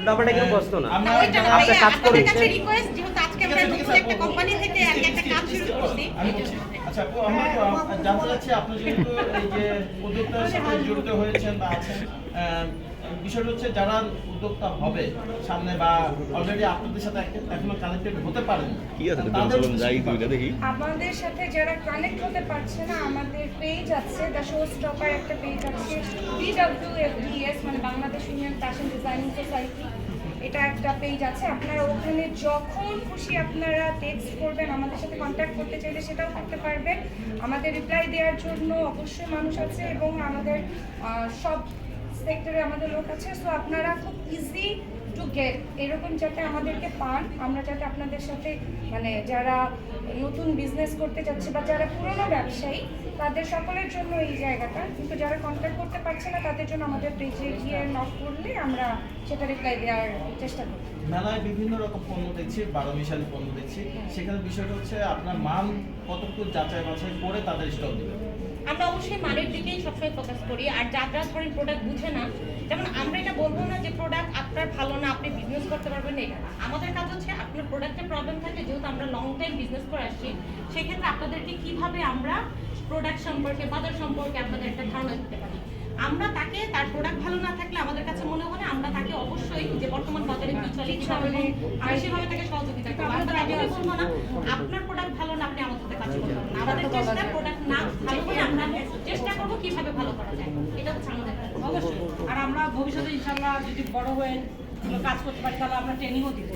উল্টাপাল্টা কেউ বসতো না। আমরা ওইটা না আপনি ভাইয়া, কাজ আপনাদের করেছেন। কাছে রিকোয়েস্ট, যেহেতু আজকে আমরা নতুন একটা কোম্পানি থেকে আর কি একটা কাজ শুরু করছি। আমি বলছি, আচ্ছা আপু, আমরা জানতে চাচ্ছি আপনি যেহেতু এই যে উদ্যোক্তার সাথে জড়িত হয়েছেন বা আছেন, বিষয়টা হচ্ছে যারা উদ্যোক্তা হবে সামনে বা অলরেডি আপনাদের সাথে এখনো কানেক্টেড হতে পারেন কি আছে তাদের যাই দুইটা দেখি। আমাদের সাথে যারা কানেক্ট হতে পারছে না, আমাদের পেজ আছে, দ্য শো স্টপার একটা পেজ আছে, BWFDS মানে Bangladesh union fashion designing society, এটা একটা পেজ আছে। আপনারা ওখানে যখন খুশি আপনারা টেক্সট করবেন, আমাদের সাথে কন্ট্যাক্ট করতে চাইলে সেটাও করতে পারবেন। আমাদের রিপ্লাই দেওয়ার জন্য অবশ্যই মানুষ আছে এবং আমাদের সব সেক্টরে আমাদের লোক আছে। সো আপনারা খুব ইজি টু গেট, এরকম যাতে আমাদেরকে পান, আমরা যাতে আপনাদের সাথে মানে যারা নতুন বিজনেস করতে যাচ্ছে বা যারা পুরনো ব্যবসায়ী তাদের সকলের জন্য এই জায়গাটা, কিন্তু যারা কন্ট্যাক্ট করতে পারছে না তাদের জন্য আমাদের পেজে গিয়ে নক করলে আমরা সেটা রিপ্লাই দেওয়ার চেষ্টা করি। মেলায় বিভিন্ন রকম পণ্য দেখছি, 12 মিশালি পণ্য দেখছি, সেখানে বিষয়টা হচ্ছে আপনার মান কতটুকু যাচাই বাছাই করে তাদের স্টক দিবেন। আমরা অবশ্যই মানের দিকেই সবসময় ফোকাস করি। আর যারা ধরেন প্রোডাক্ট বুঝে না, যেমন আমরা এটা বলবো না যে প্রোডাক্ট আপনার ভালো না, আপনি বিজনেস করতে পারবেন না, এটা না। আমাদের কাজ হচ্ছে আপনার প্রোডাক্টের প্রবলেম থাকলে, যেহেতু আমরা লং টাইম বিজনেস করে আসছি, সেক্ষেত্রে আপনাদেরকে কিভাবে আমরা প্রোডাক্ট সম্পর্কে, বাজার সম্পর্কে আপনাদের একটা ধারণা দিতে পারি। আমরা তাকে, তার প্রোডাক্ট ভালো না থাকলে আমাদের কাছে মনে হয় আমরা তাকে অবশ্যই যে বর্তমান বাজারে কি চলে আমি সেভাবে তাকে সহযোগিতা করবো। আমরা তাকে বলবো না আপনার প্রোডাক্ট ভালো না, আপনি আমাদের সাথে কাজ করতে পারবেন না। আমাদের চেষ্টা প্রোডাক্ট না ভালো হলে আমরা চেষ্টা করবো কিভাবে ভালো করা যায়, এটা হচ্ছে আমাদের কাজ। অবশ্যই। আর আমরা ভবিষ্যতে ইনশাআল্লাহ যদি বড় হয়ে কাজ করতে পারি তাহলে আমরা ট্রেনিংও দিব।